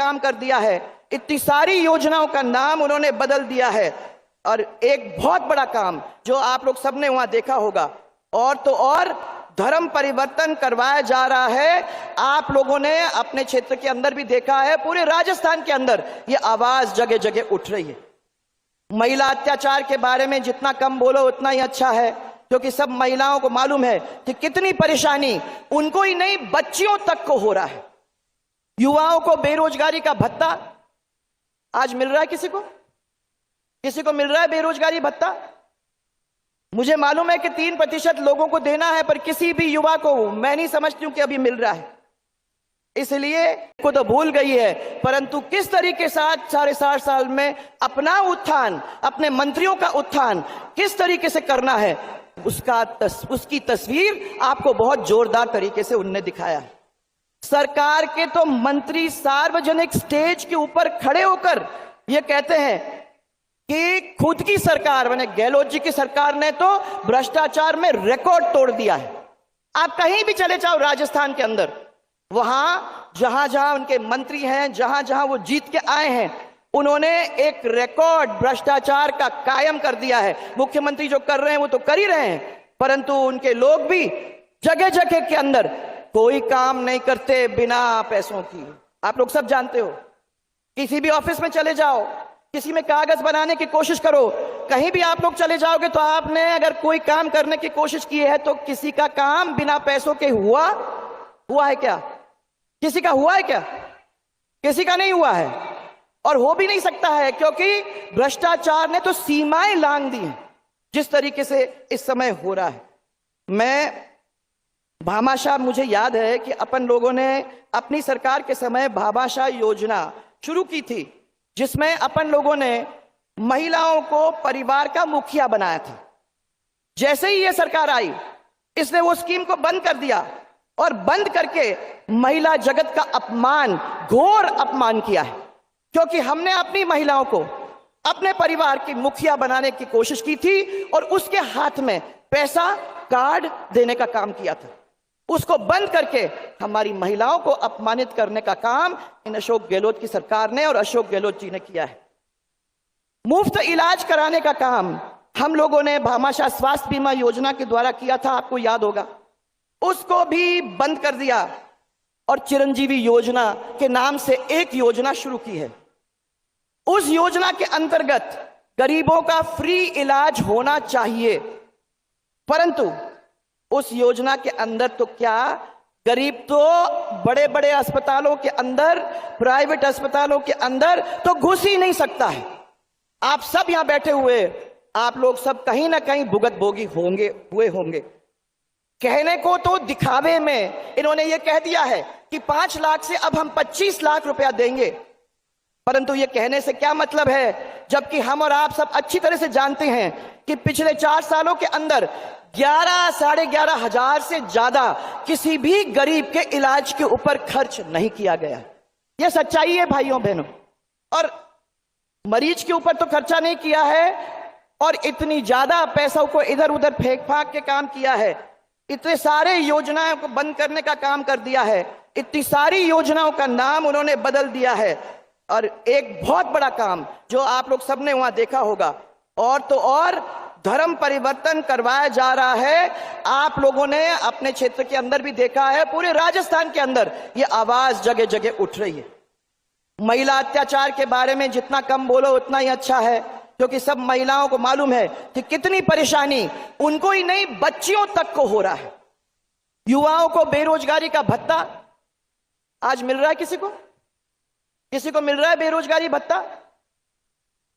काम कर दिया है। इतनी सारी योजनाओं का नाम उन्होंने बदल दिया है। और एक बहुत बड़ा काम जो आप लोग सबने वहां देखा होगा, और तो और धर्म परिवर्तन करवाया जा रहा है। आप लोगों ने अपने क्षेत्र के अंदर भी देखा है, पूरे राजस्थान के अंदर ये आवाज जगह जगह उठ रही है। महिला अत्याचार के बारे में जितना कम बोलो उतना ही अच्छा है, क्योंकि सब महिलाओं को मालूम है कि कितनी परेशानी उनको ही नहीं, बच्चियों तक को हो रहा है। युवाओं को बेरोजगारी का भत्ता आज मिल रहा है, किसी को मिल रहा है बेरोजगारी भत्ता। मुझे मालूम है कि 3% लोगों को देना है, पर किसी भी युवा को मैं नहीं समझती हूं कि अभी मिल रहा है। इसलिए को तो भूल गई है, परंतु किस तरीके से 7.5 साल में अपना उत्थान, अपने मंत्रियों का उत्थान किस तरीके से करना है, उसकी तस्वीर आपको बहुत जोरदार तरीके से उनने दिखाया है। सरकार के तो मंत्री सार्वजनिक स्टेज के ऊपर खड़े होकर यह कहते हैं कि खुद की सरकार, माने गहलोत जी की सरकार ने तो भ्रष्टाचार में रिकॉर्ड तोड़ दिया है। आप कहीं भी चले जाओ राजस्थान के अंदर, वहां जहां जहां उनके मंत्री हैं, जहां जहां वो जीत के आए हैं, उन्होंने एक रिकॉर्ड भ्रष्टाचार का कायम कर दिया है। मुख्यमंत्री जो कर रहे हैं वो तो कर ही रहे हैं, परंतु उनके लोग भी जगह जगह के अंदर कोई काम नहीं करते बिना पैसों की। आप लोग सब जानते हो, किसी भी ऑफिस में चले जाओ, किसी में कागज बनाने की कोशिश करो, कहीं भी आप लोग चले जाओगे तो आपने अगर कोई काम करने की कोशिश की है तो किसी का काम बिना पैसों के हुआ है क्या? किसी का हुआ है क्या? किसी का नहीं हुआ है, और हो भी नहीं सकता है, क्योंकि भ्रष्टाचार ने तो सीमाएं लांघ दी हैं जिस तरीके से इस समय हो रहा है। मैं भामाशाह, मुझे याद है कि अपन लोगों ने अपनी सरकार के समय भामाशाह योजना शुरू की थी, जिसमें अपन लोगों ने महिलाओं को परिवार का मुखिया बनाया था। जैसे ही यह सरकार आई, इसने वो स्कीम को बंद कर दिया, और बंद करके महिला जगत का अपमान, घोर अपमान किया है। क्योंकि हमने अपनी महिलाओं को अपने परिवार की मुखिया बनाने की कोशिश की थी, और उसके हाथ में पैसा, कार्ड देने का काम किया था। उसको बंद करके हमारी महिलाओं को अपमानित करने का काम इन अशोक गहलोत की सरकार ने और अशोक गहलोत जी ने किया है। मुफ्त इलाज कराने का काम हम लोगों ने भामाशाह स्वास्थ्य बीमा योजना के द्वारा किया था, आपको याद होगा। उसको भी बंद कर दिया, और चिरंजीवी योजना के नाम से एक योजना शुरू की है। उस योजना के अंतर्गत गरीबों का फ्री इलाज होना चाहिए, परंतु उस योजना के अंदर तो क्या, गरीब तो बड़े बड़े अस्पतालों के अंदर, प्राइवेट अस्पतालों के अंदर तो घुस ही नहीं सकता है। आप सब यहां बैठे हुए, आप लोग सब कहीं ना कहीं भुगतभोगी हुए होंगे। कहने को तो दिखावे में इन्होंने ये कह दिया है कि 5 लाख से अब हम 25 लाख रुपया देंगे, परंतु ये कहने से क्या मतलब है, जबकि हम और आप सब अच्छी तरह से जानते हैं कि पिछले 4 सालों के अंदर 11-11.5 हजार से ज्यादा किसी भी गरीब के इलाज के ऊपर खर्च नहीं किया गया। यह सच्चाई है भाइयों बहनों। और मरीज के ऊपर तो खर्चा नहीं किया है, और इतनी ज्यादा पैसों को इधर उधर फेंक फाक के काम किया है। इतने सारे योजनाओं को बंद करने का काम कर दिया है, इतनी सारी योजनाओं का नाम उन्होंने बदल दिया है। और एक बहुत बड़ा काम जो आप लोग सबने वहां देखा होगा, और तो और धर्म परिवर्तन करवाया जा रहा है। आप लोगों ने अपने क्षेत्र के अंदर भी देखा है, पूरे राजस्थान के अंदर ये आवाज जगह जगह उठ रही है। महिला अत्याचार के बारे में जितना कम बोलो उतना ही अच्छा है, क्योंकि सब महिलाओं को मालूम है कि कितनी परेशानी उनको ही नहीं, बच्चियों तक को हो रहा है। युवाओं को बेरोजगारी का भत्ता आज मिल रहा है, किसी को मिल रहा है बेरोजगारी भत्ता।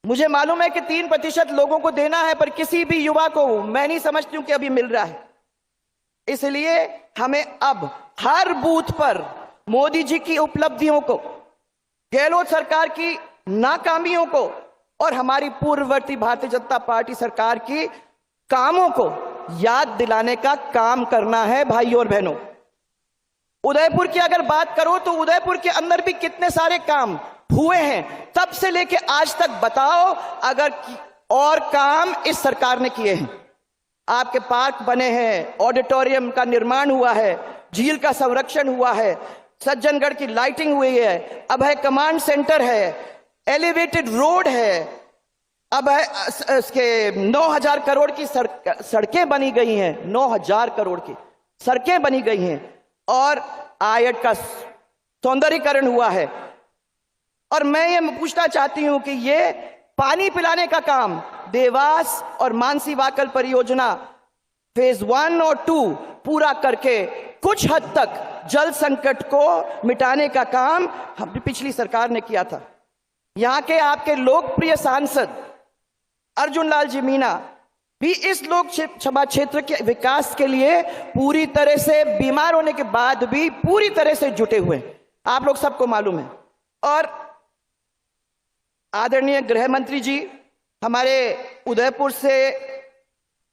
मुझे मालूम है कि 3% लोगों को देना है, पर किसी भी युवा को मैं नहीं समझती हूं कि अभी मिल रहा है। इसलिए हमें अब हर बूथ पर मोदी जी की उपलब्धियों को, गहलोत सरकार की नाकामियों को, और हमारी पूर्ववर्ती भारतीय जनता पार्टी सरकार की कामों को याद दिलाने का काम करना है भाइयों और बहनों। उदयपुर की अगर बात करो तो उदयपुर के अंदर भी कितने सारे काम हुए हैं, तब से लेके आज तक बताओ अगर और काम इस सरकार ने किए हैं। आपके पार्क बने हैं, ऑडिटोरियम का निर्माण हुआ है, झील का संरक्षण हुआ है, सज्जनगढ़ की लाइटिंग हुई है, अब है कमांड सेंटर है, एलिवेटेड रोड है, अब है इसके 9,000 करोड़ की सड़कें बनी गई हैं, 9,000 करोड़ की सड़कें बनी गई हैं, और आयट का सौंदर्यीकरण हुआ है। और मैं ये पूछना चाहती हूं कि ये पानी पिलाने का काम देवास और मानसी वाकल परियोजना फेज 1 और 2 पूरा करके कुछ हद तक जल संकट को मिटाने का काम पिछली सरकार ने किया था। यहां के आपके लोकप्रिय सांसद अर्जुन लाल जी मीणा भी इस लोकसभा क्षेत्र के विकास के लिए पूरी तरह से बीमार होने के बाद भी पूरी तरह से जुटे हुए हैं, आप लोग सबको मालूम है। और आदरणीय गृह मंत्री जी हमारे उदयपुर से,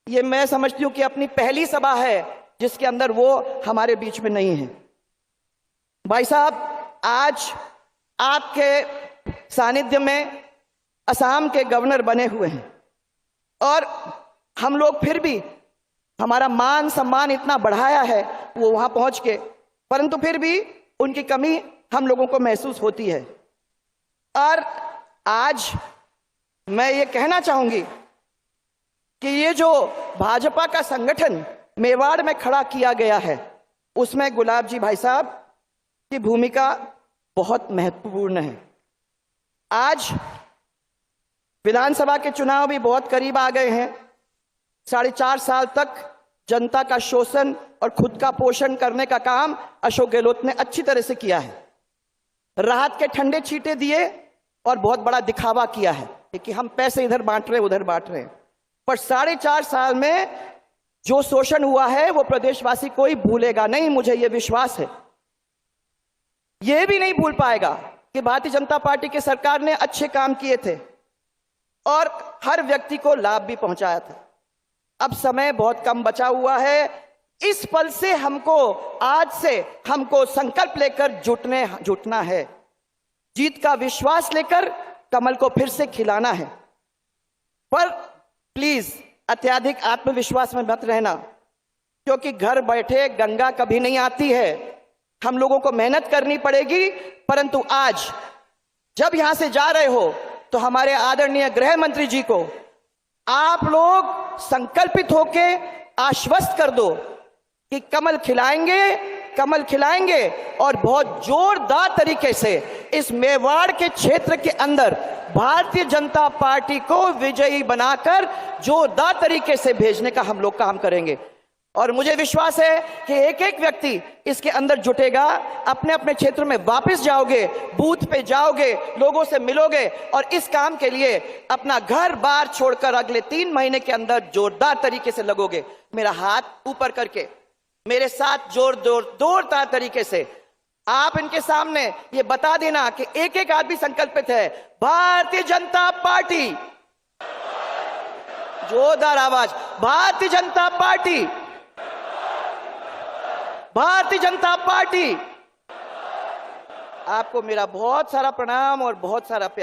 ये मैं समझती हूं कि अपनी पहली सभा है जिसके अंदर वो हमारे बीच में नहीं है। भाई साहब, आज आपके सानिध्य में असम के गवर्नर बने हुए हैं और हम लोग फिर भी हमारा मान सम्मान इतना बढ़ाया है वो वहां पहुंच के, परंतु फिर भी उनकी कमी हम लोगों को महसूस होती है। और आज मैं ये कहना चाहूंगी कि ये जो भाजपा का संगठन मेवाड़ में खड़ा किया गया है उसमें गुलाब जी भाई साहब की भूमिका बहुत महत्वपूर्ण है। आज विधानसभा के चुनाव भी बहुत करीब आ गए हैं। 4.5 साल तक जनता का शोषण और खुद का पोषण करने का काम अशोक गहलोत ने अच्छी तरह से किया है। राहत के ठंडे छींटे दिए और बहुत बड़ा दिखावा किया है कि हम पैसे इधर बांट रहे उधर बांट रहे हैं, पर 4.5 साल में जो शोषण हुआ है वो प्रदेशवासी कोई भूलेगा नहीं, मुझे ये विश्वास है। ये भी नहीं भूल पाएगा कि भारतीय जनता पार्टी की सरकार ने अच्छे काम किए थे और हर व्यक्ति को लाभ भी पहुंचाया था। अब समय बहुत कम बचा हुआ है, इस पल से हमको, आज से हमको संकल्प लेकर जुटना है, जीत का विश्वास लेकर कमल को फिर से खिलाना है। पर प्लीज अत्यधिक आत्मविश्वास में मत रहना, क्योंकि घर बैठे गंगा कभी नहीं आती है, हम लोगों को मेहनत करनी पड़ेगी। परंतु आज जब यहां से जा रहे हो तो हमारे आदरणीय गृह मंत्री जी को आप लोग संकल्पित होके आश्वस्त कर दो कि कमल खिलाएंगे और बहुत जोरदार तरीके से इस मेवाड़ के क्षेत्र के अंदर भारतीय जनता पार्टी को विजयी बनाकर जोरदार तरीके से भेजने का हम लोग काम करेंगे। और मुझे विश्वास है कि एक एक व्यक्ति इसके अंदर जुटेगा। अपने अपने क्षेत्र में वापस जाओगे, बूथ पे जाओगे, लोगों से मिलोगे और इस काम के लिए अपना घर बार छोड़कर अगले 3 महीने के अंदर जोरदार तरीके से लगोगे। मेरा हाथ ऊपर करके मेरे साथ जोरदार तरीके से आप इनके सामने ये बता देना कि एक एक आदमी संकल्पित है, भारतीय जनता पार्टी, जोरदार आवाज, भारतीय जनता पार्टी, भारतीय जनता पार्टी। आपको मेरा बहुत सारा प्रणाम और बहुत सारा प्यार।